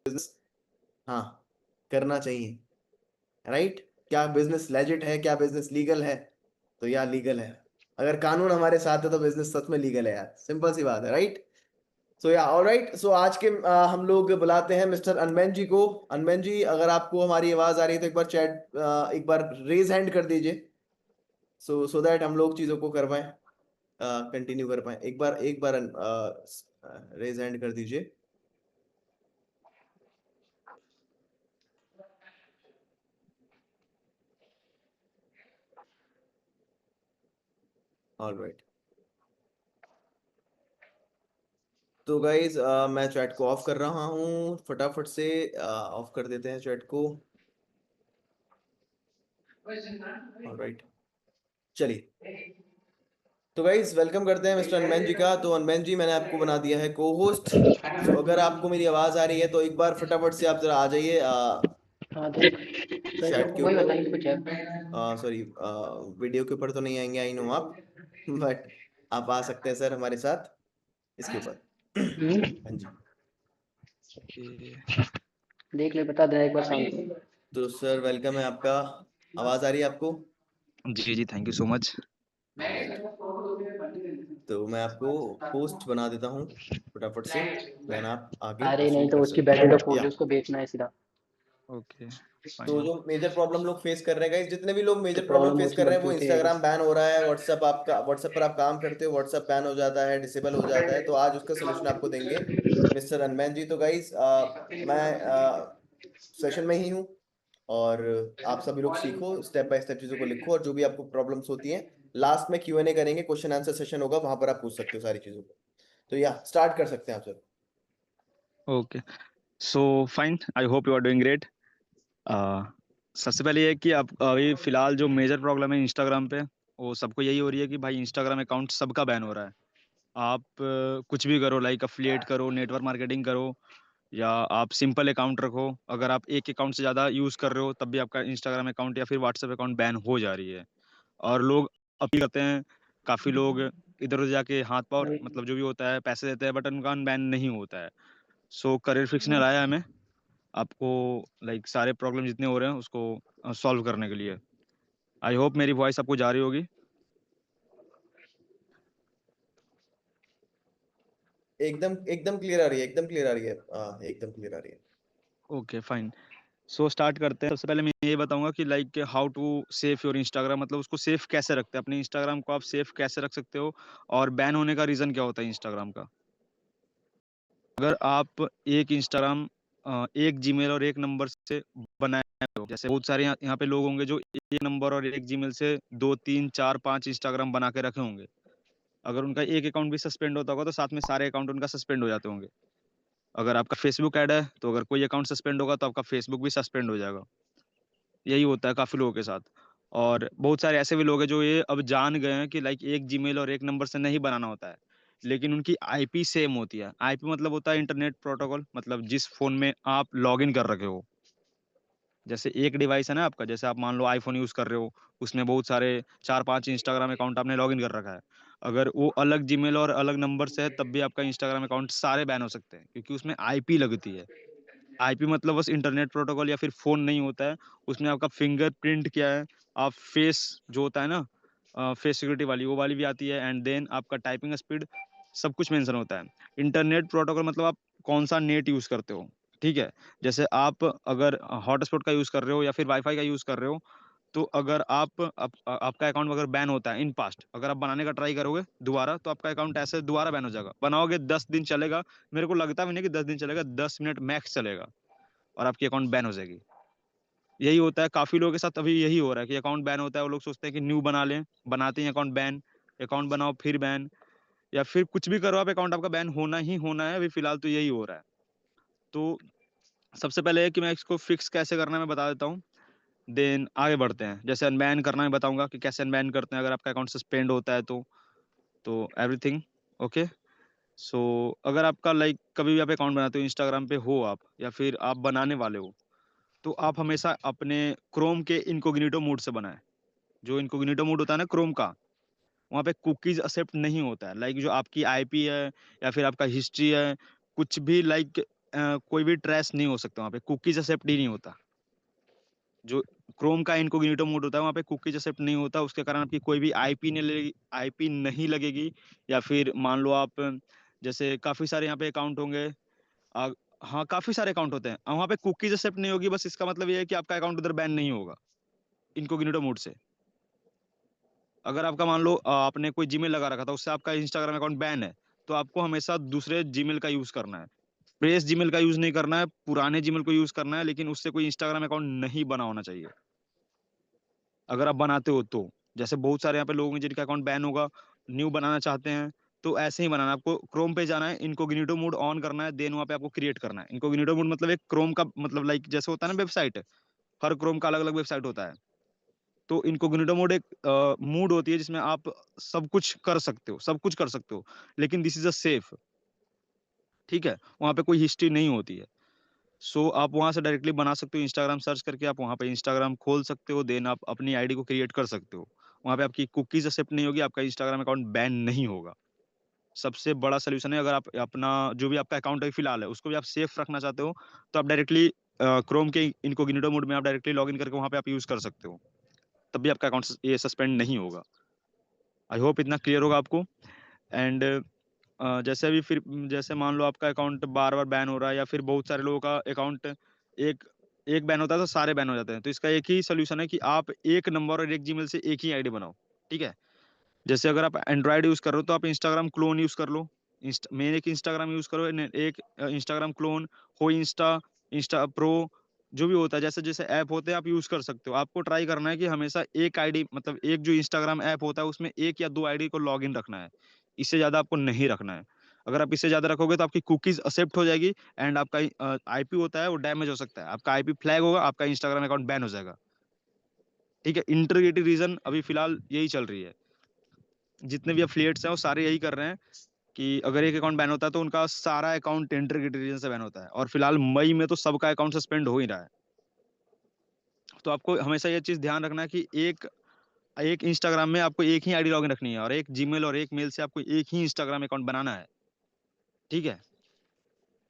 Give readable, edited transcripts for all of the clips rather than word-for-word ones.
Business हाँ करना चाहिए, राइट? क्या बिजनेस लेजिट है, क्या बिजनेस लीगल है? तो यार लीगल है। अगर कानून हमारे साथ है तो बिजनेस सच में लीगल है यार, सिंपल सी बात है, राइट? सो या ऑलराइट, सो आज के हम लोग बुलाते हैं मिस्टर अनमैन जी को। अनमैन जी, अगर आपको हमारी आवाज आ रही है तो एक बार चैट, एक बार रेज हैंड कर दीजिए, सो दैट हम लोग चीजों को कर पाए, कंटिन्यू कर पाए। एक बार रेज हैंड कर दीजिए। ऑलराइट, तो गाइज मैं चैट को ऑफ कर रहा हूँ, फटाफट से ऑफ कर देते हैं चैट को। ऑलराइट, चलिए, तो गाइज वेलकम करते हैं मिस्टर अनमैन जी का। तो अनमैन जी, मैंने आपको बना दिया है को होस्ट। सो अगर आपको मेरी आवाज आ रही है तो एक बार फटाफट से आप जरा आ जाइए हाँ तो चैट के वही ऊपर। बताइए कुछ है। सॉरी, वीडियो के ऊपर तो नहीं आएंगे, आई नो आप, बट आप आ सकते हैं सर हमारे साथ इसके ऊपर। हाँ जी। देख ले, बता दे एक बार शाम को। तो सर वेलकम है आपका, आवाज आ रही है आपको? जी जी, thank you so much. Right, तो मैं आपको होस्ट बना देता हूँ फटाफट से, देन आप आगे अरे नहीं, प्रोसीड तो कर उसकी सकते बैटरी हैं तो फूल या। है, उसको बेचना है सीधा। ओके तो फाइन। जो मेजर प्रॉब्लम लोग फेस कर रहे हैं guys, जितने भी लोग तो मेजर प्रॉब्लम प्रॉब्लम फेस उसकी कर रहे हैं, बनती वो होती रहेगी। इंस्टाग्राम बैन हो रहा है, व्हाट्सएप आपका, व्हाट्सएप पर आप काम करते हो, व्हाट्सएप बैन हो जाता है, डिसेबल हो जाता है, तो आज उसका सोल्यूशन आपको देंगे मिस्टर अनमैन जी। तो गाइस मैं सेशन में ही हूँ, और आप सभी लोग सीखो, स्टेप बाय स्टेप चीजों को लिखो, और जो भी आपको प्रॉब्लम्स होती हैं लास्ट में Q&A करेंगे, क्वेश्चन आंसर सेशन होगा, वहां पर आप पूछ सकते हो सारी चीजों को। तो या स्टार्ट कर सकते हैं आप sir. Okay so fine, I hope you are doing great. सबसे पहले ये है कि आप अभी फिलहाल जो मेजर प्रॉब्लम है इंस्टाग्राम पे, वो सबको यही हो रही है कि भाई इंस्टाग्राम अकाउंट सबका बैन हो रहा है। आप कुछ भी करो, लाइक अफिलिएट करो, नेटवर्क मार्केटिंग करो, या आप सिंपल अकाउंट रखो, अगर आप एक अकाउंट से ज़्यादा यूज़ कर रहे हो तब भी आपका इंस्टाग्राम अकाउंट या फिर व्हाट्सएप अकाउंट बैन हो जा रही है। और लोग अपील करते हैं, काफ़ी लोग इधर उधर जाके हाथ पाँव मतलब जो भी होता है पैसे देते हैं, बट उनका बैन नहीं होता है। सो करियर फिक्स ने लाया है हमें आपको, लाइक सारे प्रॉब्लम जितने हो रहे हैं उसको सॉल्व करने के लिए। आई होप मेरी वॉइस आपको जा रही होगी। एकदम एकदम क्लियर आ रही है, एकदम क्लियर आ रही है, एकदम क्लियर आ रही है। ओके फाइन, सो स्टार्ट करते हैं। सबसे पहले मैं ये बताऊंगा कि like how to safe your Instagram, मतलब उसको सेफ कैसे रखते हैं, अपने इंस्टाग्राम को आप सेफ कैसे रख सकते हो, और बैन होने का रीज़न क्या होता है इंस्टाग्राम का। अगर आप एक इंस्टाग्राम एक जीमेल और एक नंबर से बनाए हो, जैसे बहुत सारे यहाँ यहाँ पे लोग होंगे जो एक नंबर और एक जीमेल से 2 3 4 5 इंस्टाग्राम बना के रखे होंगे। अगर उनका एक अकाउंट भी सस्पेंड होता होगा तो साथ में सारे अकाउंट उनका सस्पेंड हो जाते होंगे। अगर आपका फेसबुक ऐड है तो अगर कोई अकाउंट सस्पेंड होगा तो आपका फेसबुक भी सस्पेंड हो जाएगा। यही होता है काफ़ी लोगों के साथ। और बहुत सारे ऐसे भी लोग हैं जो ये अब जान गए हैं कि लाइक एक जीमेल और एक नंबर से नहीं बनाना होता है, लेकिन उनकी आईपी सेम होती है। आईपी मतलब होता है इंटरनेट प्रोटोकॉल, मतलब जिस फ़ोन में आप लॉगिन कर रखे हो। जैसे एक डिवाइस है ना आपका, जैसे आप मान लो आईफ़ोन यूज़ कर रहे हो, उसमें बहुत सारे 4-5 इंस्टाग्राम अकाउंट आपने लॉगिन कर रखा है। अगर वो अलग जीमेल और अलग नंबर से है तब भी आपका इंस्टाग्राम अकाउंट सारे बैन हो सकते हैं, क्योंकि उसमें आईपी लगती है। आईपी मतलब बस इंटरनेट प्रोटोकॉल या फिर फ़ोन नहीं होता है, उसमें आपका फिंगरप्रिंट क्या है, आप फेस जो होता है ना फेस सिक्योरिटी वाली, वो वाली भी आती है, एंड देन आपका टाइपिंग स्पीड, सब कुछ मेंशन होता है। इंटरनेट प्रोटोकॉल मतलब आप कौन-सा नेट यूज़ करते हो, ठीक है? जैसे आप अगर हॉटस्पॉट का यूज़ कर रहे हो या फिर वाईफ़ाई का यूज़ कर रहे हो, तो अगर आपका अकाउंट अगर बैन होता है इन पास्ट, अगर आप बनाने का ट्राई करोगे दोबारा, तो आपका अकाउंट ऐसे दोबारा बैन हो जाएगा। बनाओगे 10 दिन चलेगा, मेरे को लगता भी नहीं कि 10 दिन चलेगा, 10 मिनट मैक्स चलेगा और आपकी अकाउंट बैन हो जाएगी। यही होता है, काफ़ी लोगों के साथ अभी यही हो रहा है कि अकाउंट बैन होता है, वो लोग सोचते हैं कि न्यू बना लें, बनाते ही अकाउंट बैन, अकाउंट बनाओ फिर बैन, या फिर कुछ भी करो आप अकाउंट आपका बैन होना ही होना है, अभी फिलहाल तो यही हो रहा है। तो सबसे पहले है कि मैं इसको फिक्स कैसे करना है मैं बता देता हूँ, देन आगे बढ़ते हैं। जैसे अनबैन करना मैं बताऊँगा कि कैसे अनबैन करते हैं अगर आपका अकाउंट सस्पेंड होता है तो एवरीथिंग ओके। सो अगर आपका लाइक कभी भी आप अकाउंट बनाते हो, इंस्टाग्राम पे हो आप या फिर आप बनाने वाले हो, तो आप हमेशा अपने क्रोम के इनकॉग्निटो मोड से बनाएँ। जो इनकॉग्निटो मोड होता है ना क्रोम का, वहाँ पे कुकीज़ एक्सेप्ट नहीं होता है। लाइक जो आपकी आईपी है या फिर आपका हिस्ट्री है, कुछ भी लाइक कोई भी ट्रेस नहीं हो सकता, वहाँ पे कुकीज एक्सेप्ट ही नहीं होता। जो क्रोम का इनकोग्निटो मोड होता है वहाँ पे कुकीज एक्सेप्ट नहीं होता, उसके कारण आपकी कोई भी आईपी नहीं लगेगी। या फिर मान लो आप जैसे काफी सारे यहाँ पे अकाउंट होंगे, आ, हाँ काफी सारे अकाउंट होते हैं, वहाँ पे कुकीज एक्सेप्ट नहीं होगी, बस इसका मतलब ये है कि आपका अकाउंट उधर बैन नहीं होगा इनकोग्निटो मोड से। अगर आपका मान लो आपने कोई जीमेल लगा रखा था, उससे आपका इंस्टाग्राम अकाउंट बैन है, तो आपको हमेशा दूसरे जीमेल का यूज करना है। फ्रेश जीमेल का यूज नहीं करना है, पुराने जीमेल को यूज करना है, लेकिन उससे कोई इंस्टाग्राम अकाउंट नहीं बना होना चाहिए। अगर आप बनाते हो तो, जैसे बहुत सारे यहाँ पे लोग हैं जिनका अकाउंट बैन होगा, न्यू बनाना चाहते हैं, तो ऐसे ही बनाना है। आपको क्रोम पे जाना है, इनकोग्निटो मोड ऑन करना है, देन वहाँ पे आपको क्रिएट करना है। इनकोग्निटो मोड मतलब एक क्रोम का मतलब लाइक जैसे होता है ना वेबसाइट, हर क्रोम का अलग अलग वेबसाइट होता है। तो इनकोग्निटो मोड एक मूड होती है जिसमें आप सब कुछ कर सकते हो, सब कुछ कर सकते हो, लेकिन दिस इज अ सेफ। ठीक है, वहाँ पे कोई हिस्ट्री नहीं होती है। सो आप वहाँ से डायरेक्टली बना सकते हो, इंस्टाग्राम सर्च करके आप वहाँ पे इंस्टाग्राम खोल सकते हो, देन आप अपनी आईडी को क्रिएट कर सकते हो। वहाँ पे आपकी कुकीज एक्सेप्ट नहीं होगी, आपका इंस्टाग्राम अकाउंट बैन नहीं होगा। सबसे बड़ा सोल्यूशन है, अगर आप अपना जो भी आपका अकाउंट है फिलहाल है उसको भी आप सेफ रखना चाहते हो, तो आप डायरेक्टली क्रोम के इनकोग्निटो मोड में आप डायरेक्टली लॉग इन करके वहाँ पे आप यूज कर सकते हो, तब भी आपका अकाउंट ये सस्पेंड नहीं होगा। आई होप इतना क्लियर होगा आपको। एंड जैसे अभी फिर जैसे मान लो आपका अकाउंट बार बार बैन हो रहा है, या फिर बहुत सारे लोगों का अकाउंट एक एक बैन होता है तो सारे बैन हो जाते हैं, तो इसका एक ही सोल्यूशन है कि आप एक नंबर और एक जीमेल से एक ही आईडी बनाओ। ठीक है, जैसे अगर आप एंड्रॉयड यूज कर रहे हो तो आप इंस्टाग्राम क्लोन यूज कर लो। मेन एक इंस्टाग्राम यूज करो, एक इंस्टाग्राम क्लोन हो, इंस्टा प्रो, जो भी होता है जैसे जैसे ऐप होते हैं आप यूज कर सकते हो। आपको ट्राई करना है कि हमेशा एक आईडी मतलब एक जो इंस्टाग्राम ऐप होता है उसमें एक या दो आईडी को लॉग इन रखना है, इससे ज्यादा आपको नहीं रखना है। अगर आप इससे ज्यादा रखोगे तो आपकी कुकीज एक्सेप्ट हो जाएगी, एंड आपका आईपी होता है वो डैमेज हो सकता है, आपका आईपी फ्लैग होगा, आपका इंस्टाग्राम अकाउंट बैन हो जाएगा। ठीक है, इंटरगेटिव रीजन अभी फिलहाल यही चल रही है, जितने भी एफिलिएट्स हैं वो सारे यही कर रहे हैं कि अगर एक अकाउंट बैन होता है तो उनका सारा अकाउंट इंटरगेटिव रीजन से बैन होता है, और फिलहाल मई में तो सबका अकाउंट सस्पेंड हो ही रहा है। तो आपको हमेशा ये चीज ध्यान रखना है कि एक एक इंस्टाग्राम में आपको एक ही आईडी लॉगिन रखनी है, और एक जीमेल और एक मेल से आपको एक ही इंस्टाग्राम अकाउंट बनाना है। ठीक है,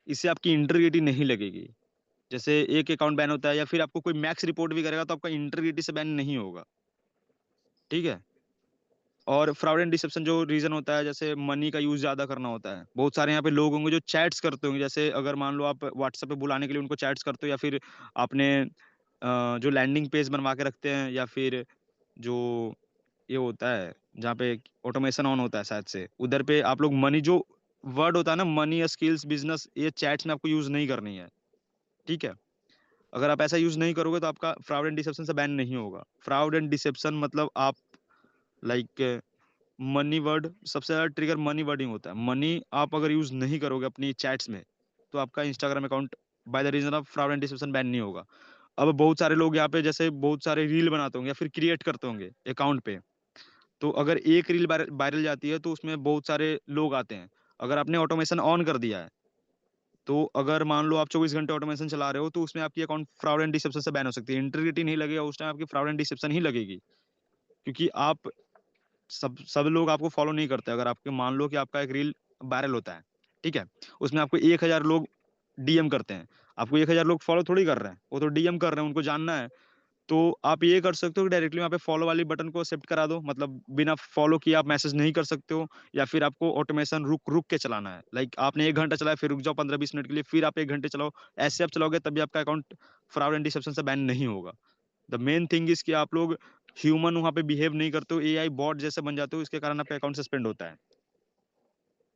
इससे आपकी इंटरगेटी नहीं लगेगी। जैसे एक अकाउंट बैन होता है या फिर आपको कोई मैक्स रिपोर्ट भी करेगा तो आपका इंटरगेटी से बैन नहीं होगा। ठीक है, और फ्रॉड एंड डिसेप्शन जो रीजन होता है, जैसे मनी का यूज ज्यादा करना होता है, बहुत सारे यहाँ पे लोग होंगे जो चैट्स करते होंगे, जैसे अगर मान लो आप व्हाट्सएप पे बुलाने के लिए उनको चैट्स करते हो, या फिर आपने जो लैंडिंग पेज बनवा के रखते हैं, या फिर जो ये होता है जहाँ पे ऑटोमेशन ऑन होता है शायद से, उधर पे आप लोग मनी जो वर्ड होता है ना, मनी या स्किल्स बिजनेस, ये चैट्स में आपको यूज नहीं करनी है। ठीक है, अगर आप ऐसा यूज नहीं करोगे तो आपका फ्रॉड एंड डिसेप्शन से बैन नहीं होगा। फ्रॉड एंड डिसेप्शन मतलब आप लाइक मनी वर्ड, सबसे ज्यादा ट्रिगर मनी वर्डिंग होता है। मनी आप अगर यूज नहीं करोगे अपनी चैट्स में, तो आपका Instagram account by the reason of fraud and deception ban नहीं होगा। अब बहुत सारे लोग यहाँ पे जैसे बहुत सारे रील बनाते होंगे या फिर क्रिएट करते होंगे अकाउंट पे, तो अगर एक रील वायरल जाती है तो उसमें बहुत सारे लोग आते हैं। अगर आपने ऑटोमेशन ऑन कर दिया है, तो अगर मान लो आप 24 घंटे ऑटोमेशन चला रहे हो, तो उसमें आपकी अकाउंट फ्रॉड एंड डिसेप्शन से बैन हो सकती है। इंटीग्रिटी नहीं लगेगा उस टाइम, आपकी फ्रॉड एंड डिसेप्शन ही लगेगी, क्योंकि आप सब सब लोग आपको फॉलो नहीं करते। अगर आपके मान लो कि आपका एक रील वायरल होता है, ठीक है, उसमें आपको 1,000 लोग डीएम करते हैं, आपको 1,000 लोग फॉलो थोड़ी कर रहे हैं, वो तो डीएम कर रहे हैं, उनको जानना है। तो आप ये कर सकते हो कि डायरेक्टली वहाँ पे फॉलो वाली बटन को एक्सेप्ट करा दो, मतलब बिना फॉलो किए आप मैसेज नहीं कर सकते हो। या फिर आपको ऑटोमेशन रुक रुक के चलाना है, लाइक आपने 1 घंटा चलाया, फिर रुक जाओ 15-20 मिनट के लिए, फिर आप 1 घंटे चलाओ। ऐसे आप चलाओगे तभी आपका अकाउंट फ्रॉड एंड डिसेप्शन से बैन नहीं होगा। द मेन थिंग इज कि आप लोग ह्यूमन वहाँ पे बिहेव नहीं करते हो, एआई बॉट जैसे बन जाते हो, इसके कारण आपका अकाउंट सस्पेंड होता है।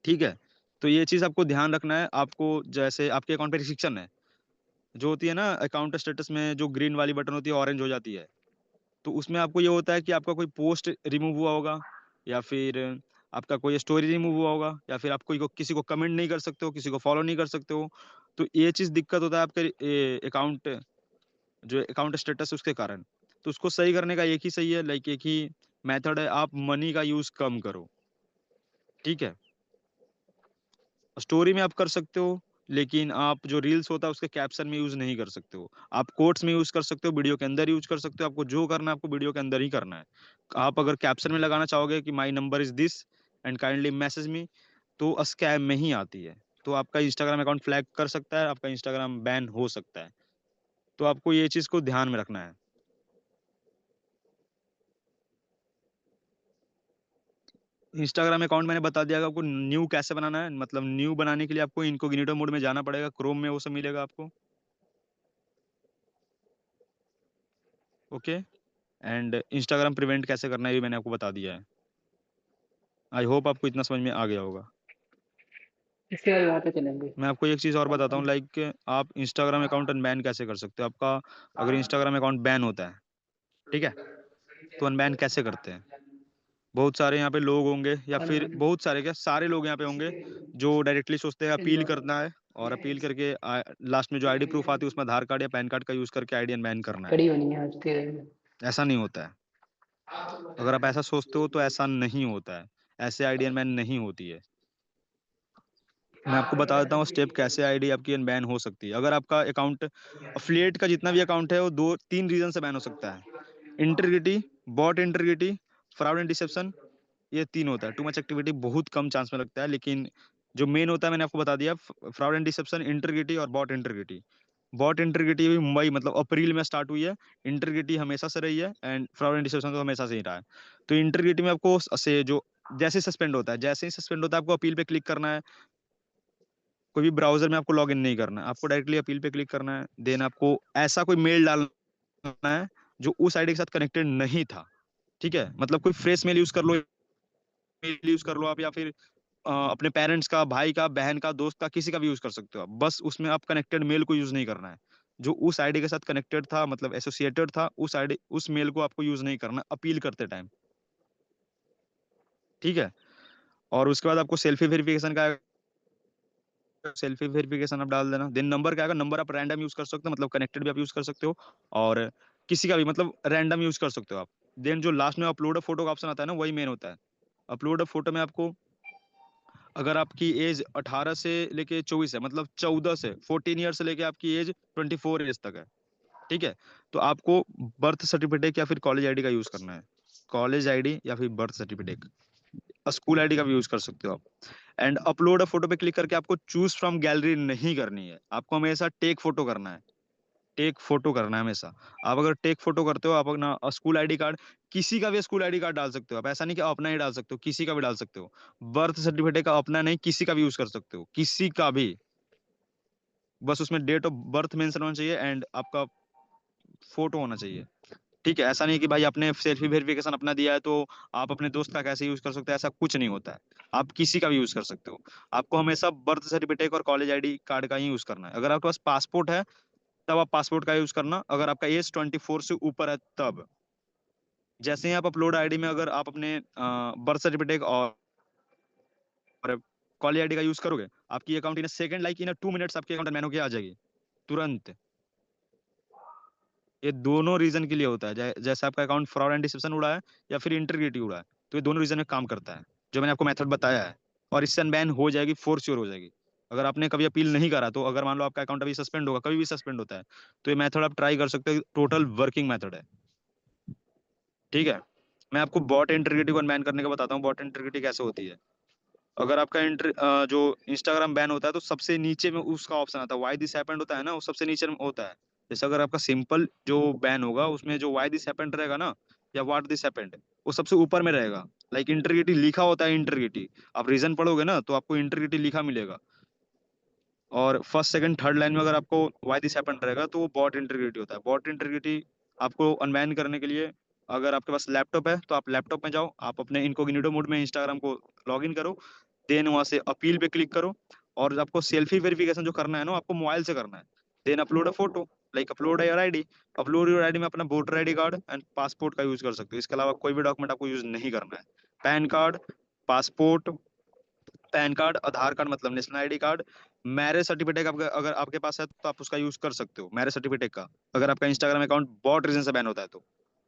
ठीक है, तो ये चीज आपको ध्यान रखना है। आपको जैसे आपके अकाउंट पे रिस्ट्रिक्शन है, जो होती है ना अकाउंट स्टेटस में, जो ग्रीन वाली बटन होती है ऑरेंज हो जाती है, तो उसमें आपको ये होता है कि आपका कोई पोस्ट रिमूव हुआ होगा, या फिर आपका कोई स्टोरी रिमूव हुआ होगा, या फिर आप कोई को किसी को कमेंट नहीं कर सकते हो, किसी को फॉलो नहीं कर सकते हो। तो ये चीज दिक्कत होता है आपके अकाउंट, जो अकाउंट स्टेटस उसके कारण। तो उसको सही करने का एक ही सही है, लाइक एक ही मेथड है, आप मनी का यूज कम करो। ठीक है, स्टोरी में आप कर सकते हो, लेकिन आप जो रील्स होता है उसके कैप्शन में यूज नहीं कर सकते हो। आप कोट्स में यूज कर सकते हो, वीडियो के अंदर यूज कर सकते हो, आपको जो करना है आपको वीडियो के अंदर ही करना है। आप अगर कैप्शन में लगाना चाहोगे कि my number is this and kindly message me, तो स्कैम में ही आती है। तो आपका इंस्टाग्राम अकाउंट फ्लैग कर सकता है, आपका इंस्टाग्राम बैन हो सकता है। तो आपको ये चीज को ध्यान में रखना है। इंस्टाग्राम अकाउंट मैंने बता दिया कि आपको न्यू कैसे बनाना है। मतलब न्यू बनाने के लिए आपको इनकोग्निटो मोड में जाना पड़ेगा, क्रोम में वो सब मिलेगा आपको। ओके। एंड इंस्टाग्राम प्रिवेंट कैसे करना है ये मैंने आपको बता दिया है। आई होप आपको इतना समझ में आ गया होगा। इसके बाद वहाँ पे चलेंगे। मैं आपको एक चीज़ और बताता हूँ, लाइक आप इंस्टाग्राम अकाउंट अनबैन कैसे कर सकते हो। आपका अगर इंस्टाग्राम अकाउंट बैन होता है, ठीक है, तो अनबैन कैसे करते हैं। बहुत सारे यहाँ पे लोग होंगे, या फिर और बहुत सारे क्या सारे लोग यहाँ पे होंगे जो डायरेक्टली सोचते हैं अपील करना है, और अपील करके लास्ट में जो आईडी प्रूफ आती है उसमें आधार कार्ड या पैन कार्ड का यूज करके आईडी अनबैन करना है। कड़ी बनी है आज तेरे। ऐसा नहीं होता है। अगर आप ऐसा सोचते हो तो ऐसा नहीं होता है। ऐसे आईडी अनबैन नहीं होती है। मैं आपको बता देता हूँ स्टेप कैसे आईडी आपकी अनबैन हो सकती है। अगर आपका अकाउंट अफिलिएट का जितना भी अकाउंट है वो दो तीन रीजन से बैन हो सकता है। Integrity, bot integrity, fraud and deception, ये तीन होता है। टू मच एक्टिविटी बहुत कम चांस में लगता है, लेकिन जो मेन होता है मैंने आपको बता दिया, फ्रॉड एंड डिसेप्शन, इंटीग्रिटी और बॉट इंटीग्रिटी। बॉट इंटीग्रिटी भी मुंबई मतलब अप्रैल में स्टार्ट हुई है। इंटीग्रिटी हमेशा से रही है, एंड फ्रॉड एंड डिसेप्शन तो हमेशा से ही रहा है। तो इंटीग्रिटी में आपको से जो जैसे सस्पेंड होता है, जैसे ही सस्पेंड होता है आपको अपील पे क्लिक करना है। कोई भी ब्राउजर में आपको लॉग इन नहीं करना है, आपको डायरेक्टली अपील पे क्लिक करना है। देन आपको ऐसा कोई मेल डालना है जो उस आईडी के साथ कनेक्टेड नहीं था। ठीक है, मतलब कोई फ्रेश मेल यूज कर लो, मेल यूज कर लो आप, या फिर अपने पेरेंट्स का, भाई का, बहन का, दोस्त का, किसी का भी यूज कर सकते हो आप। बस उसमें आप कनेक्टेड मेल को यूज नहीं करना है। जो उस आईडी के साथ कनेक्टेड था, मतलब एसोसिएटेड था, उस आईडी उस मेल को आपको यूज नहीं करना अपील करते टाइम। ठीक है। और उसके बाद आपको सेल्फी वेरिफिकेशन का, सेल्फी वेरिफिकेशन आप डाल देना। देन नंबर क्या आएगा, नंबर आप रैंडम यूज कर सकते हो, मतलब कनेक्टेड भी आप यूज कर सकते हो, और किसी का भी मतलब रैंडम यूज कर सकते हो आप। देन जो लास्ट में अपलोड फोटो का ऑप्शन आता है ना, वही मेन होता है। अपलोड फोटो में आपको, अगर आपकी एज 18 से लेके 24 है, मतलब 14 से 14 ईयर से लेके आपकी एज 24 एज तक है, ठीक है, तो आपको बर्थ सर्टिफिकेट या फिर कॉलेज आईडी का यूज करना है। कॉलेज आईडी या फिर बर्थ सर्टिफिकेट, स्कूल आईडी का भी यूज कर सकते हो आप। एंड अपलोड अ फोटो पे क्लिक करके आपको चूज फ्रॉम गैलरी नहीं करनी है, आपको हमेशा टेक फोटो करना है। टेक फोटो करना है हमेशा। आप अगर टेक फोटो करते हो, आप अपना स्कूल आईडी कार्ड, किसी का भी स्कूल आईडी कार्ड डाल सकते हो आप। ऐसा नहीं कि अपना ही डाल सकते हो, किसी का भी डाल सकते हो। बर्थ सर्टिफिकेट का अपना नहीं, किसी का भी यूज कर सकते हो, किसी का भी। बस उसमें डेट ऑफ बर्थ मेंशन होना चाहिए एंड आपका फोटो होना चाहिए। ठीक है, ऐसा नहीं कि भाई आपने सेल्फी वेरिफिकेशन अपना दिया है तो आप अपने दोस्त का कैसे यूज कर सकते हैं, ऐसा कुछ नहीं होता है। आप किसी का भी यूज कर सकते हो। आपको हमेशा बर्थ सर्टिफिकेट और कॉलेज आईडी कार्ड का ही यूज करना है। अगर आपके पास पासपोर्ट है तब आप पासपोर्ट का यूज करना, अगर आपका एज 24 से ऊपर है तब। जैसे ही आप अपलोड आईडी में अगर आप अपने बर्थ सर्टिफिकेट और कॉलेज आईडी का यूज करोगे, आपकी account in a second, like in 2 minutes आपके अकाउंट में होकर आ जाएगी तुरंत। ये दोनों रीजन के लिए होता है, जैसे आपका अकाउंट फ्रॉड एंड डिसेप्शन उड़ा है या फिर इंटीग्रिटी उड़ा है, तो ये दोनों रीजन में काम करता है, जो मैंने आपको मेथड बताया है। और इससे अनबैन हो जाएगी, फोर श्योर हो जाएगी। अगर आपने कभी अपील नहीं करा तो, अगर मान लो आपका अकाउंट अभी सस्पेंड होगा, कभी भी सस्पेंड होता है, तो ये मेथड आप ट्राई कर सकते हो। टोटल वर्किंग मेथड है। ठीक है। मैं आपको बॉट इंटीग्रिटी को अनबैन करने का बताता हूँ, बॉट इंटीग्रिटी कैसे होती है। अगर आपका जो इंस्टाग्राम बैन होता है तो सबसे नीचे में उसका ऑप्शन आता है, वाई दिस हैपेंड होता है ना, वो सबसे नीचे में होता है। जैसे अगर आपका सिंपल जो बैन होगा उसमें जो वाई दिस हैपेंड रहेगा ना, या व्हाट दिस हैपेंड, वो सबसे ऊपर में रहेगा। लाइक इंटीग्रिटी लिखा होता है, इंटीग्रिटी आप रीजन पढ़ोगे ना तो आपको इंटीग्रिटी लिखा मिलेगा। और फर्स्ट सेकंड थर्ड लाइन में अगर आपको वाई दिस हैपेंड रहेगा तो वो बॉट इंटीग्रिटी होता है। बॉट इंटीग्रिटी आपको अनबैन करने के लिए, अगर आपके पास लैपटॉप है तो आप लैपटॉप में जाओ, आप अपने इनकोग्निटो मोड में इंस्टाग्राम को लॉग इन करो। देन वहां से अपील पे क्लिक करो, और आपको सेल्फी वेरिफिकेशन जो करना है ना, आपको मोबाइल से करना है। Then upload a photo, like upload your ID. Upload your ID में अपना voter ID card and passport का यूज कर सकते हो, इसके अलावा कोई भी डॉक्यूमेंट आपको यूज नहीं करना है। PAN card, passport, PAN card, Aadhaar card मतलब national ID card, marriage certificate अगर आपके पास है तो आप उसका यूज कर सकते हो, मैरिज सर्टिफिकेट का। अगर आपका इंस्टाग्राम अकाउंट बॉट रीजन से बैन होता है तो,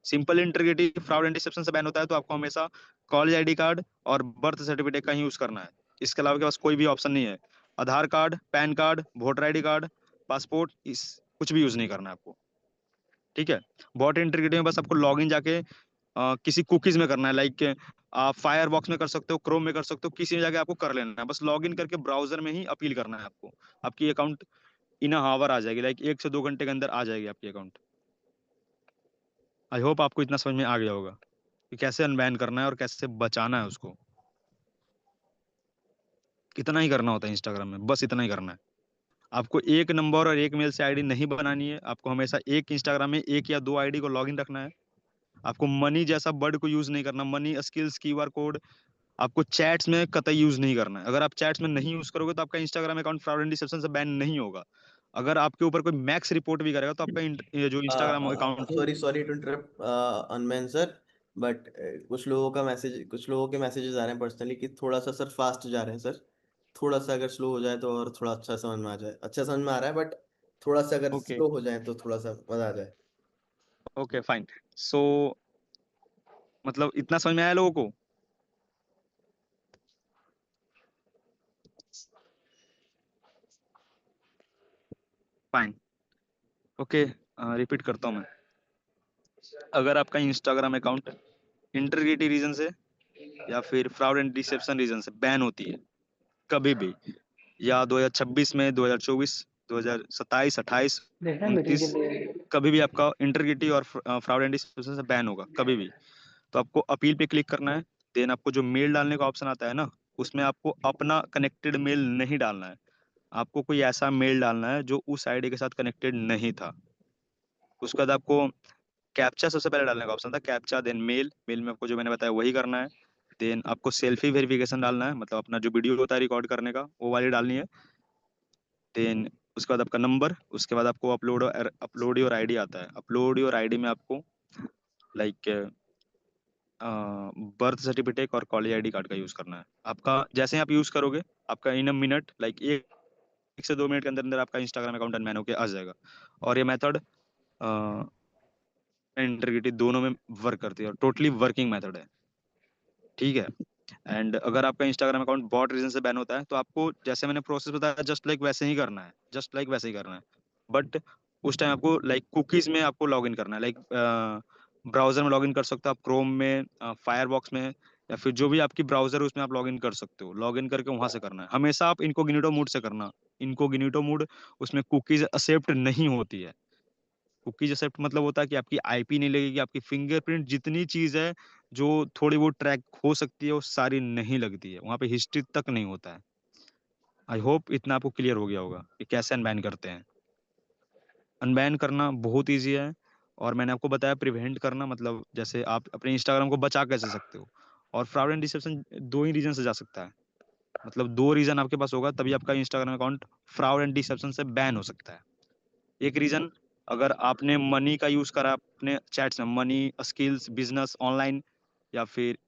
simple integrity fraud and deception से बैन होता है तो आपको हमेशा कॉलेज आईडी कार्ड और बर्थ सर्टिफिकेट का ही यूज करना है। इसके अलावा के पास कोई भी ऑप्शन नहीं है। Aadhaar card, PAN card, voter ID card, passport, इस कुछ भी यूज नहीं करना है आपको। ठीक है। बॉट इंटीग्रिटी में बस आपको लॉग इन जाके किसी कुकीज में करना है, लाइक आप फायरबॉक्स में कर सकते हो, क्रोम में कर सकते हो, किसी में जाके आपको कर लेना है, बस लॉग इन करके ब्राउजर में ही अपील करना है आपको। आपकी अकाउंट इन हावर आ जाएगी, लाइक 1 से 2 घंटे के अंदर आ जाएगी आपकी अकाउंट। आई होप आपको इतना समझ में आ गया होगा कि कैसे अनबैन करना है और कैसे बचाना है उसको। इतना ही करना होता है इंस्टाग्राम में, बस इतना ही करना है। आपको एक नंबर और एक मेल से आईडी नहीं बनानी है, आपको हमेशा एक इंस्टाग्राम में 1 या 2 आईडी को लॉगिन रखना है। आपको मनी जैसा वर्ड को यूज नहीं करना, मनी, स्किल्स, क्यूआर कोड आपको चैट्स में कतई यूज नहीं करना है। अगर आप चैट्स में नहीं यूज करोगे तो आपका Instagram account fraud and deception से बैन नहीं होगा। अगर आपके ऊपर कोई मैक्स रिपोर्ट भी करेगा तो आपका ये जो इंस्टाग्राम अकाउंट है। सॉरी सॉरी टू इंटरप्ट अनमैन सर, बट कुछ लोगों के मैसेजेस आ रहे हैं पर्सनली कि थोड़ा सा सर फास्ट जा रहे हैं सर, थोड़ा सा अगर स्लो हो जाए तो और थोड़ा अच्छा समझ में आ जाए। अच्छा समझ में आ रहा है, बट थोड़ा सा अगर ओके, स्लो हो जाए तो थोड़ा सा मजा आ जाए। Okay, fine. सो मतलब इतना समझ में आया लोगों को? Fine, okay. रिपीट करता हूँ मैं। अगर आपका इंस्टाग्राम अकाउंट इंटीग्रिटी रीजन से या फिर फ्रॉड एंड डिसेप्शन रीजन से बैन होती है कभी भी, या 2026 में, 2024, 2027, 28, देखना है मीटिंग के 29, लिए। कभी भी आपका इंटीग्रिटी और फ्रॉड एंड डिसेप्शन से बैन होगा कभी भी। तो आपको अपील पे क्लिक करना है। देन आपको जो मेल डालने का ऑप्शन आता है ना, उसमें आपको अपना कनेक्टेड मेल नहीं डालना है। आपको कोई ऐसा मेल डालना है जो उस आईडी के साथ कनेक्टेड नहीं था। उसके बाद आपको कैप्चा सबसे पहले डालने का ऑप्शन था, कैप्चा, देन मेल। मेल में आपको जो मैंने बताया वही करना है। देन आपको सेल्फी वेरिफिकेशन डालना है, मतलब अपना जो वीडियो होता है रिकॉर्ड करने का वो वाली डालनी है। देन उसके बाद आपका नंबर, उसके बाद आपको अपलोड योर आईडी आता है। अपलोड योर आईडी में आपको लाइक बर्थ सर्टिफिकेट और कॉलेज आईडी कार्ड का यूज करना है। आपका जैसे ही आप यूज करोगे, आपका इन अ मिनट, लाइक 1 से 2 मिनट के अंदर अंदर आपका इंस्टाग्राम अकाउंट अनबैन होके आ जाएगा। और ये मेथड इंटीग्रिटी दोनों में वर्क करती है और टोटली वर्किंग मेथड है, ठीक है। एंड अगर आपका इंस्टाग्राम अकाउंट बॉट रीजन से बैन होता है तो आपको जैसे मैंने प्रोसेस बताया जस्ट लाइक वैसे ही करना है, जस्ट लाइक वैसे ही करना है। बट उस टाइम आपको लाइक कुकीज में आपको लॉग इन करना है, लाइक ब्राउजर में लॉग इन कर सकते हो आप, क्रोम में, फायरबॉक्स में, या फिर जो भी आपकी ब्राउजर है उसमें आप लॉग इन कर सकते हो। लॉग इन करके वहां से करना है। हमेशा आप इनकोग्निटो मोड से करना। इनकोग्निटो मोड, उसमें कुकीज एक्सेप्ट नहीं होती है। कुकीज एक्सेप्ट मतलब होता है कि आपकी आईपी नहीं लगेगी, आपकी फिंगरप्रिंट, जितनी चीज है जो थोड़ी बहुत ट्रैक हो सकती है वो सारी नहीं लगती है वहां पे, हिस्ट्री तक नहीं होता है। आई होप इतना आपको क्लियर हो गया होगा कि कैसे अनबैन करते हैं। अनबैन करना बहुत ईजी है। और मैंने आपको बताया प्रिवेंट करना, मतलब जैसे आप अपने इंस्टाग्राम को बचा कैसे सकते हो। और फ्रॉड एंड डिसेप्शन 2 ही रीजन से जा सकता है, मतलब 2 रीजन आपके पास होगा तभी आपका Instagram account fraud and deception से बैन हो सकता है। एक रीजन, अगर आपने मनी का यूज करा अपने चैट्स में, मनी, स्किल्स, बिजनेस, ऑनलाइन, या फिर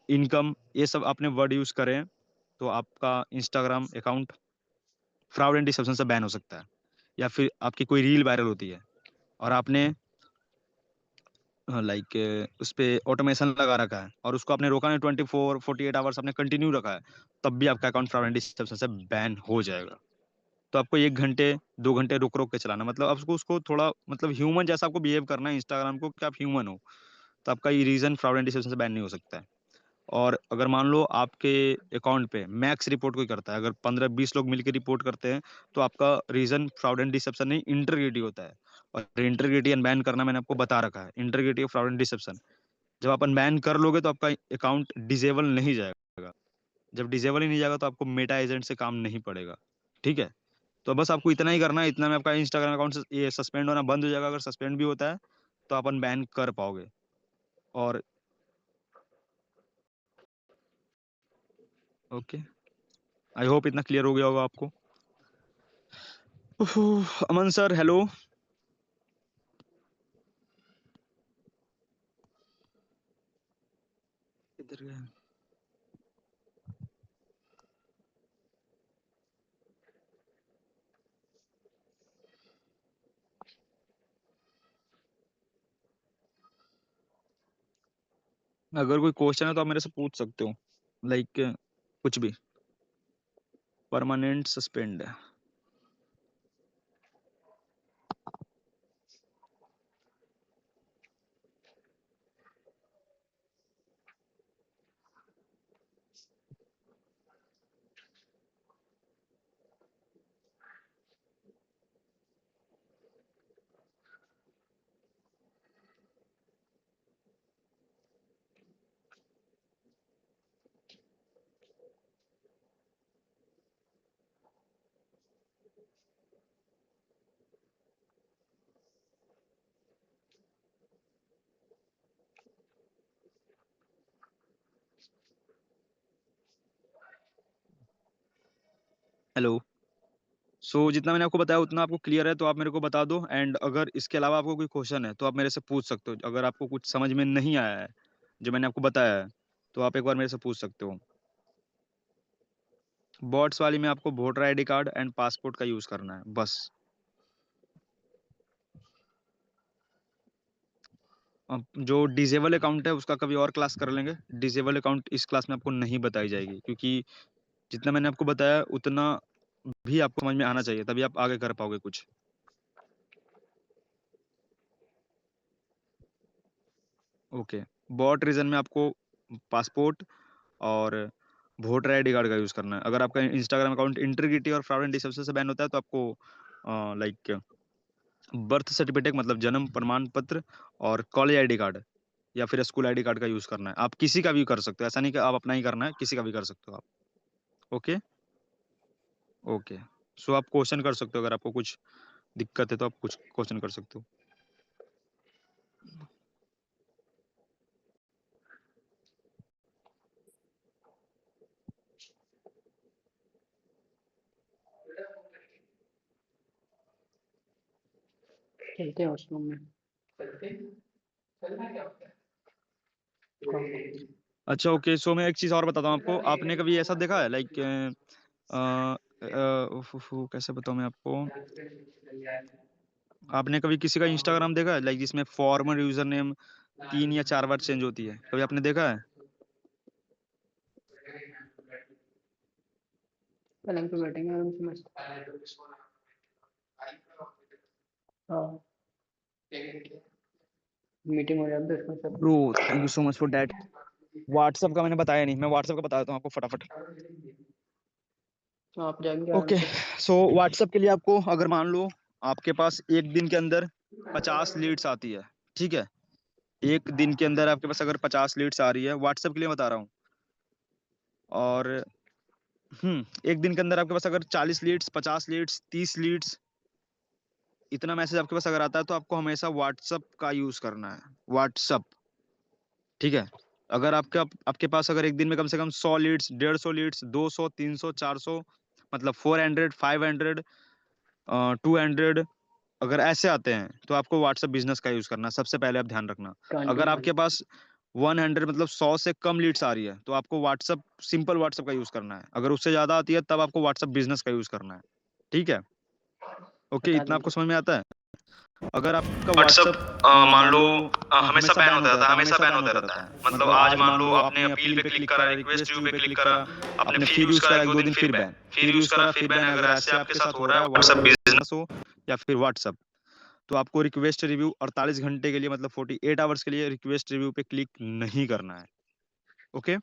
इनकम, ये सब आपने वर्ड यूज करे तो आपका Instagram account fraud and deception से बैन हो सकता है। या फिर आपकी कोई रील वायरल होती है और आपने लाइक उस पे ऑटोमेशन लगा रखा है और उसको आपने रोका नहीं, 24 48 आवर्स आपने कंटिन्यू रखा है, तब भी आपका अकाउंट फ्रॉड एंड डिसेप्शन से बैन हो जाएगा। तो आपको 1 घंटे 2 घंटे रुक रुक के चलाना, मतलब आपको उसको थोड़ा, मतलब ह्यूमन जैसा आपको बिहेव करना है इंस्टाग्राम को कि आप ह्यूमन हो। तो आपका ये रीजन फ्रॉड एंड डिसेप्शन से बैन नहीं हो सकता है। और अगर मान लो आपके अकाउंट पे मैक्स रिपोर्ट कोई करता है, अगर 15 20 लोग मिलकर रिपोर्ट करते हैं, तो आपका रीजन फ्रॉड एंड डिसेप्शन नहीं, इंटीग्रिटी होता है। और इंटीग्रिटी अनबैन करना मैंने आपको बता रखा है, इंटीग्रिटी और फ्रॉड एंड डिसेप्शन। जब आप अनबैन कर लोगे तो आपका अकाउंट डिसेबल नहीं जाएगा। जब डिसेबल ही नहीं जाएगा तो आपको मेटा एजेंट से काम नहीं पड़ेगा, ठीक है। तो बस आपको इतना ही करना है, इतना में आपका इंस्टाग्राम अकाउंट ये सस्पेंड होना बंद हो जाएगा। अगर सस्पेंड भी होता है तो आप अनबैन कर पाओगे। और ओके, आई होप इतना क्लियर हो गया होगा आपको। अमन सर, हेलो। किधर गए? अगर कोई क्वेश्चन है तो आप मेरे से पूछ सकते हो, लाइक कुछ भी। परमानेंट सस्पेंड है। हेलो। सो जितना मैंने आपको बताया उतना आपको क्लियर है तो आप मेरे को बता दो, एंड अगर इसके अलावा आपको कोई क्वेश्चन है तो आप मेरे से पूछ सकते हो। अगर आपको कुछ समझ में नहीं आया है जो मैंने आपको बताया है तो आप एक बार मेरे से पूछ सकते हो। बॉट्स वाली में आपको voter ID card and passport का यूज करना है बस। अब जो डिसेबल अकाउंट है उसका कभी और क्लास कर लेंगे। डिसेबल अकाउंट इस क्लास में आपको नहीं बताई जाएगी, क्योंकि जितना मैंने आपको बताया उतना भी आपको समझ में आना चाहिए, तभी आप आगे कर पाओगे कुछ। ओके। बॉट रीजन में आपको पासपोर्ट और वोटर आईडी कार्ड का यूज करना है। अगर आपका इंस्टाग्राम अकाउंट इंटीग्रिटी और फ्रॉड एंड डिसेप्शन से बैन होता है तो आपको लाइक बर्थ सर्टिफिकेट मतलब जन्म प्रमाण पत्र और कॉलेज आईडी कार्ड या फिर स्कूल आईडी कार्ड का यूज करना है। आप किसी का भी कर सकते हो, ऐसा नहीं कि आप अपना ही करना है, किसी का भी कर सकते हो आप। ओके। ओके। सो आप क्वेश्चन कर सकते हो, अगर आपको कुछ दिक्कत है तो आप कुछ क्वेश्चन कर सकते हो। चलते हैं वॉशरूम में। हाँ। अच्छा ओके। सो मैं एक चीज और बताता हूँ आपको। आपने कभी ऐसा देखा है लाइक कैसे बताऊँ मैं आपको। आपने कभी किसी का इंस्टाग्राम देखा है लाइक जिसमें फॉर्मर यूजर नेम 3 या 4 बार चेंज होती है? कभी आपने देखा है? पलंग पे बैठेंगे आराम से मस्त। हाँ, मीटिंग हो जाती है उसमें सब। Bro thank you so much for that. WhatsApp का मैंने बताया नहीं, मैं व्हाट्सएप का बता देता हूँ आपको फटाफट। तो आप जाएंगे आराम ओके। से। सो व्हाट्सएप के लिए आपको, अगर मान लो आपके पास एक दिन के अंदर 50 लीड्स आती है, ठीक है? एक दिन के अंदर आपके पास अगर 50 लीड्स आ रही है, व्हाट्सएप के लिए बता रहा हूँ, और एक दिन के अंदर आपके पास अगर 40 लीड्स, 50 लीड्स, 30 लीड्स, इतना मैसेज आपके पास अगर आता है तो आपको हमेशा व्हाट्सएप का यूज करना है। व्हाट्सएप, ठीक है? अगर आपके पास अगर एक दिन में कम से कम 100 लीड्स, 150 लीड्स, 200, 300, 400, मतलब 400, 500, 200 अगर ऐसे आते हैं तो आपको व्हाट्सएप बिजनेस का यूज करना है। सबसे पहले आप ध्यान रखना। अगर आपके पास 100 मतलब 100 से कम लीड्स आ रही है तो आपको व्हाट्सएप, सिंपल व्हाट्सएप का यूज करना है। अगर उससे ज्यादा आती है तब आपको व्हाट्सएप बिजनेस का यूज करना है, ठीक है? ओके, बता इतना आपको देंगे। समझ में आता है? अगर आपका व्हाट्सअप व्हाट्सएप मान लो मान लो हमेशा हमेशा बैन बैन होता होता रहता रहता है, है, हमेशा हमेशा बैन बैन होता होता रहता रहता है। है। मतलब मतलब आज आज मान मान लो लो आपने आपने अपील अपील पे पे क्लिक क्लिक करा, करा, रिक्वेस्ट रिक्वेस्ट व्यू व्यू पे पे क्लिक क्लिक करा, करा, आपने आपने फिर फिर यूज यूज करा, करा, एक एक दो दो दिन दिन फिर फिर बैन, बैन, फिर फिर यूज यूज करा, करा, फिर फिर बैन। बैन। अगर अगर ऐसे ऐसे आपके आपके साथ साथ हो हो रहा रहा है है व्हाट्सएप व्हाट्सएप बिजनेस, बिजनेस हो या फिर व्हाट्सएप, तो आपको रिक्वेस्ट रिव्यू 48 घंटे के लिए मतलब 48 आवर्स के लिए रिक्वेस्ट रिव्यू पे क्लिक नहीं करना है। ओके।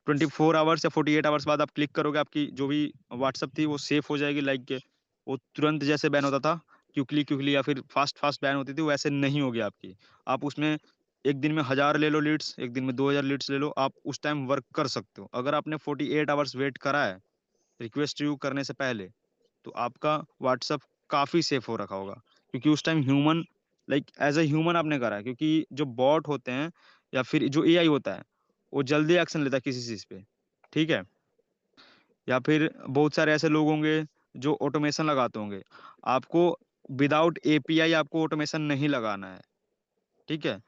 24 आवर्स या 48 आवर्स बाद आप क्लिक करोगे, आपकी जो भी व्हाट्सएप थी वो सेफ हो जाएगी। लाइक वो तुरंत जैसे बैन होता था, क्विकली क्विकली या फिर फास्ट फास्ट बैन होती थी, वैसे नहीं होगी आपकी। आप उसमें एक दिन में 1000 ले लो लीड्स, एक दिन में 2000 लीड्स ले लो, आप उस टाइम वर्क कर सकते हो। अगर आपने 48 आवर्स वेट करा है रिक्वेस्ट रिव्यू करने से पहले तो आपका व्हाट्सएप काफ़ी सेफ हो रखा होगा, क्योंकि उस time human, like as a human आपने करा है। क्योंकि जो बॉट होते हैं या फिर जो एआई होता है वो जल्दी एक्शन लेता है किसी चीज़ पे, ठीक है? या फिर बहुत सारे ऐसे लोग होंगे जो ऑटोमेशन लगाते होंगे। आपको विदाउट एपीआई आपको ऑटोमेशन नहीं लगाना है, ठीक है?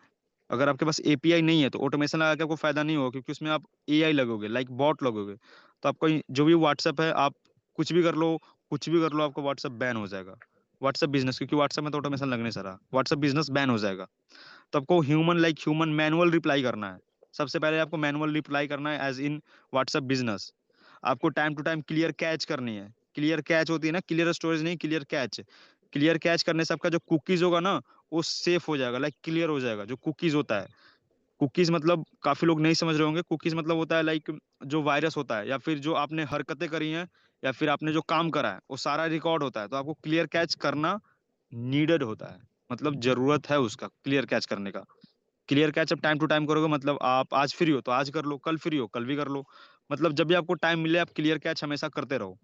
अगर आपके पास एपीआई नहीं है तो ऑटोमेशन लगा के आपको फायदा नहीं होगा, क्योंकि उसमें आप एआई लगोगे, लाइक बॉट लगोगे। तो आपका जो भी व्हाट्सएप है, आप कुछ भी कर लो, कुछ भी कर लो, आपका व्हाट्सएप बैन हो जाएगा। व्हाट्सएप बिजनेस, क्योंकि व्हाट्सएप में तो ऑटोमेशन लगने से रहा, व्हाट्सएप बिजनेस बैन हो जाएगा। तो आपको human, like human manual reply करना है। सबसे पहले आपको मैनुअल रिप्लाई करना है एज इन व्हाट्सएप बिजनेस। आपको time to time clear cache करनी है। क्लियर कैच होती है ना, क्लियर स्टोरेज नहीं, क्लियर कैच। क्लियर कैच करने से आपका जो कुकीज होगा ना वो सेफ हो जाएगा, लाइक क्लियर हो जाएगा। जो कुकीज होता है, कुकीज मतलब काफी लोग नहीं समझ रहे होंगे। कुकीज मतलब होता है लाइक जो वायरस होता है, या फिर जो आपने हरकतें करी हैं, या फिर आपने जो काम करा है वो सारा रिकॉर्ड होता है। तो आपको क्लियर कैच करना नीडेड होता है, मतलब जरूरत है उसका क्लियर कैच करने का। क्लियर कैच आप टाइम टू टाइम करोगे, मतलब आप आज फ्री हो तो आज कर लो, कल फ्री हो कल भी कर लो। मतलब जब भी आपको टाइम मिले आप क्लियर कैच हमेशा करते रहो।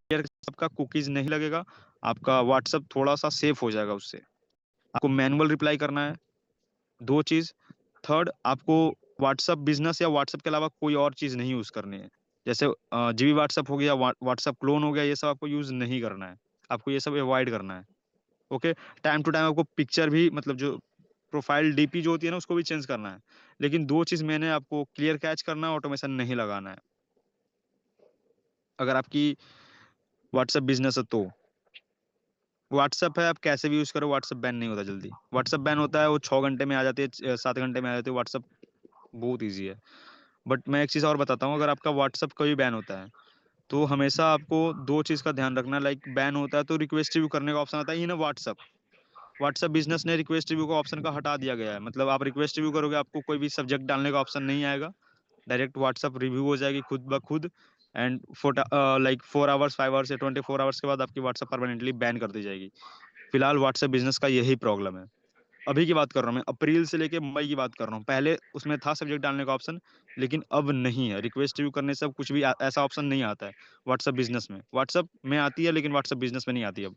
आपका कुकीज नहीं लगेगा, आपका व्हाट्सअप थोड़ा सा सेफ हो जाएगा उससे। आपको मैनुअल रिप्लाई करना है, 2 चीज। थर्ड, आपको व्हाट्सअप बिजनेस या व्हाट्सअप के अलावा कोई और चीज नहीं यूज करनी है। जैसे जीबी व्हाट्सअप हो गया, व्हाट्सअप क्लोन हो गया, ये सब आपको यूज नहीं करना है, आपको ये सब अवॉइड करना है। ओके। टाइम टू टाइम आपको पिक्चर भी, मतलब जो प्रोफाइल डीपी जो होती है ना, उसको भी चेंज करना है। लेकिन 2 चीज मैंने आपको क्लियर कैच करना है, ऑटोमेशन नहीं लगाना है। अगर आपकी व्हाट्सएप बिजनेस है तो व्हाट्सएप है, आप कैसे भी यूज करो, व्हाट्सएप बैन नहीं होता जल्दी। व्हाट्सएप बैन होता है वो 6 घंटे में आ जाती है, 7 घंटे में आ जाती है। व्हाट्सएप बहुत ईजी है। बट मैं एक चीज़ और बताता हूँ, अगर आपका व्हाट्सएप कभी बैन होता है तो हमेशा आपको 2 चीज़ का ध्यान रखना। लाइक बैन होता है तो रिक्वेस्ट रिव्यू करने का ऑप्शन आता है ही ना व्हाट्सएप। व्हाट्सएप बिजनेस ने रिक्वेस्ट रिव्यू का ऑप्शन का हटा दिया गया है। मतलब आप रिक्वेस्ट रिव्यू करोगे, आपको कोई भी सब्जेक्ट डालने का ऑप्शन नहीं आएगा, डायरेक्ट व्हाट्सएप रिव्यू हो जाएगी खुद ब खुद। एंड लाइक 4 आवर्स, 5 आवर्स या 24 आवर्स के बाद आपकी व्हाट्सएप परमानेंटली बैन कर दी जाएगी। फिलहाल व्हाट्सएप बिजनेस का यही प्रॉब्लम है। अभी की बात कर रहा हूँ मैं, अप्रैल से लेके मई की बात कर रहा हूँ। पहले उसमें था सब्जेक्ट डालने का ऑप्शन, लेकिन अब नहीं है। रिक्वेस्ट रिव्यू करने से अब कुछ भी ऐसा ऑप्शन नहीं आता है व्हाट्सएप बिजनेस में। व्हाट्सएप में आती है लेकिन व्हाट्सएप बिजनेस में नहीं आती अब।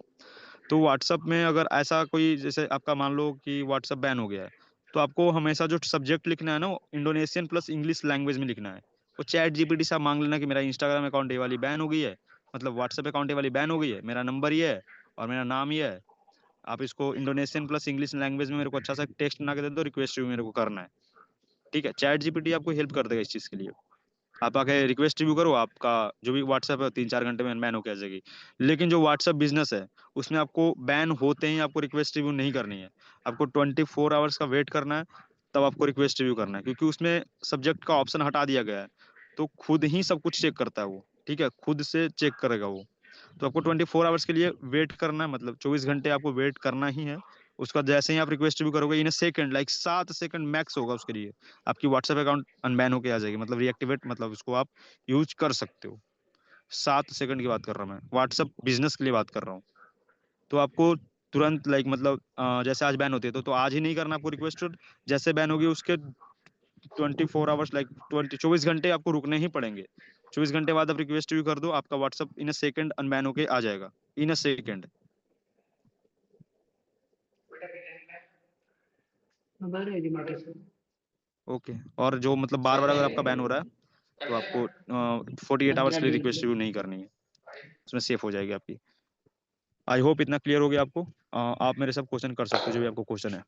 तो व्हाट्सएप में अगर ऐसा कोई, जैसे आपका मान लो कि व्हाट्सएप बैन हो गया है, तो आपको हमेशा जो सब्जेक्ट लिखना है ना, वो इंडोनेशियन प्लस इंग्लिश लैंग्वेज में लिखना है। वो चैट जीपीटी से आप मांग लेना कि मेरा इंस्टाग्राम अकाउंट ये वाली बैन हो गई है, मतलब व्हाट्सएप अकाउंट ये वाली बैन हो गई है, मेरा नंबर ये है और मेरा नाम ये है। आप इसको इंडोनेशियन प्लस इंग्लिश लैंग्वेज में मेरे को अच्छा सा टेक्स्ट बना के दे दो, रिक्वेस्ट रिव्यू मेरे को करना है। ठीक है, चैट जीपीटी आपको हेल्प कर देगा इस चीज़ के लिए। आप आके रिक्वेस्ट रिव्यू करो, आपका जो भी व्हाट्सएप है 3-4 घंटे में बैन होकर आ जाएगी। लेकिन जो व्हाट्सएप बिजनेस है, उसमें आपको बैन होते ही आपको रिक्वेस्ट रिव्यू नहीं करनी है। आपको 24 आवर्स का वेट करना है, तब आपको रिक्वेस्ट रिव्यू करना है, क्योंकि उसमें सब्जेक्ट का ऑप्शन हटा दिया गया है। तो खुद ही सब कुछ चेक करता है वो। ठीक है, खुद से चेक करेगा वो। तो आपको 24 आवर्स के लिए वेट करना है, मतलब 24 घंटे आपको वेट करना ही है। उसका जैसे ही आप रिक्वेस्ट रिव्यू करोगे, in second, like 7 second max होगा उसके लिए, आपकी व्हाट्सएप अकाउंट अनबैन होके आ जाएगी, मतलब रीएक्टिवेट, मतलब उसको आप यूज कर सकते हो। 7 सेकंड की बात कर रहा हूँ मैं, व्हाट्सएप बिजनेस के लिए बात कर रहा हूँ। तो आपको तुरंत, लाइक मतलब जैसे आज बैन होती है तो आज ही नहीं करना आपको रिक्वेस्ट। जैसे बैन होगी उसके 24 आवर्स, लाइक 24 घंटे आपको रुकने ही पड़ेंगे। 24 घंटे बाद आप रिक्वेस्ट रिव्यू कर दो, आपका व्हाट्सएप इन सेकंड अनबैन होके आ जाएगा, इन सेकंड। हमारे एलिमेंट से ओके। और जो मतलब बार बार अगर आपका बैन हो रहा है, तो आपको 48 आवर्स अपना के लिए डील रिक्वेस्ट किया रिव्यू नहीं करनी है, उसमें सेफ हो जाएगी आपकी। आई होप इतना क्लियर हो गया आपको। आप मेरे सब क्वेश्चन कर सकते हो, जो भी आपको क्वेश्चन है।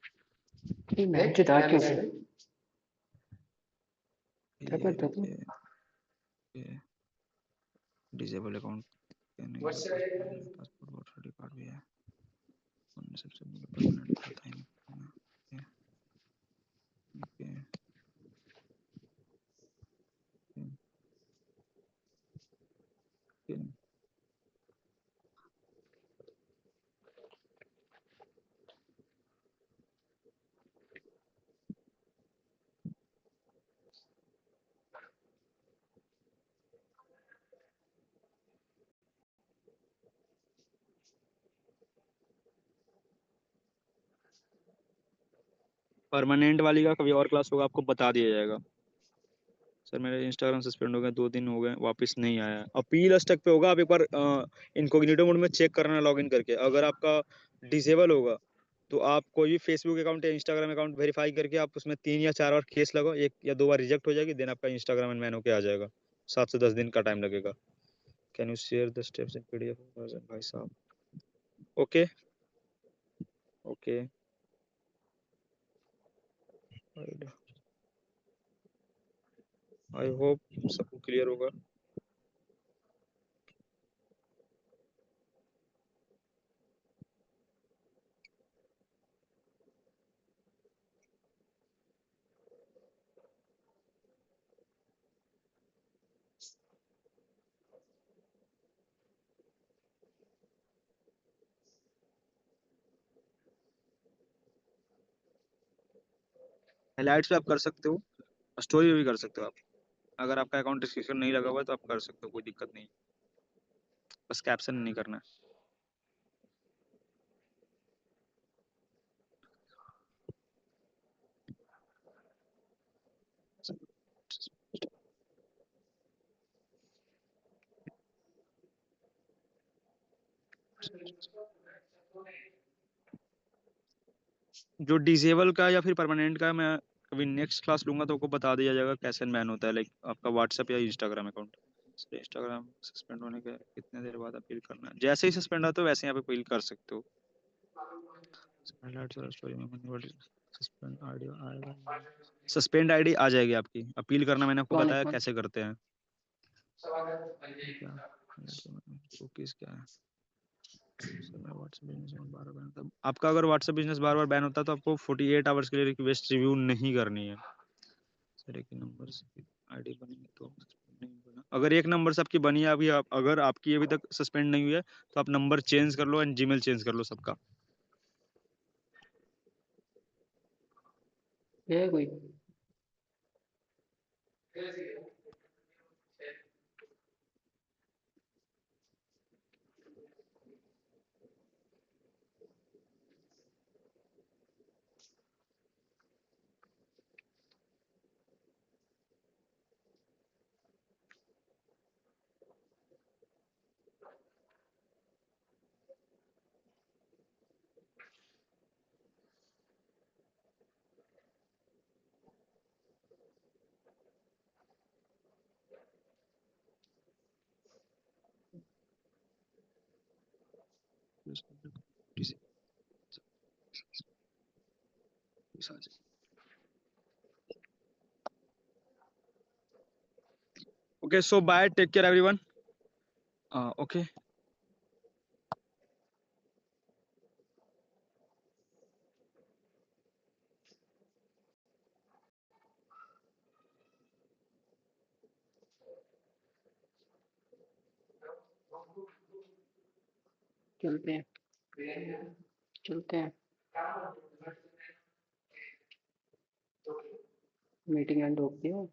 कि मैं जो था क्यों सर क्या ये करता था ये disable account passport voter ID card भी है, उनमें सबसे परमानेंट पता ही नहीं। ओके। परमानेंट वाली का कभी और क्लास होगा, आपको बता दिया जाएगा। सर मेरे इंस्टाग्राम सस्पेंड हो गए, 2 दिन हो गए, वापस नहीं आया। अपील स्टक पे होगा, आप एक बार इनकॉग्निटो मोड में चेक करना लॉगिन करके। अगर आपका डिसेबल होगा तो आप कोई भी फेसबुक अकाउंट या इंस्टाग्राम अकाउंट वेरीफाई करके आप उसमें 3 या 4 बार केस लगाओ, 1 या 2 बार रिजेक्ट हो जाएगी, देन आपका इंस्टाग्राम एंड मैन होके आ जाएगा। 7 से 10 दिन का टाइम लगेगा। Can you share the steps in PDF version भाई साहब? ओके। ओके। आई होप सबको क्लियर होगा। हाइलाइट्स पे आप कर सकते हो, स्टोरी भी कर सकते हो आप। अगर आपका अकाउंट डिस्क्रिप्शन नहीं लगा हुआ है तो आप कर सकते हो, कोई दिक्कत नहीं। बस कैप्शन नहीं करना है। जो डिसेबल का या फिर परमानेंट का मैं कभी नेक्स्ट क्लास लूंगा तो आपको बता दिया जाएगा कैसे बैन होता है, लाइक आपका व्हाट्सएप या इंस्टाग्राम अकाउंट। इंस्टाग्राम सस्पेंड होने के कितने देर बाद अपील करना है, जैसे ही सस्पेंड आता है वैसे ही आप अपील कर सकते हो। सस्पेंड आईडी आ जाएगी आपकी, अपील करना मैंने आपको बताया कैसे करते हैं। क्या कुकीज क्या है सर, मैं व्हाट्सएप बिजनेस बार बार बैन होता है। आपका अगर व्हाट्सएप बिजनेस बार बार बैन होता है तो आपको 48 आवर्स के लिए रिक्वेस्ट रिव्यू नहीं करनी है सर। एक नंबर से आईडी बनेगी तो नहीं बना, अगर एक नंबर से आपकी बनी है अभी, आप अगर आपकी अभी तक सस्पेंड नहीं हुई है तो आप नंबर चेंज कर लो एंड जीमेल चेंज कर लो सबका। ये है कोई okay so bye, take care everyone. Okay चलते हैं चलते हैं मीटिंग एंड होती है।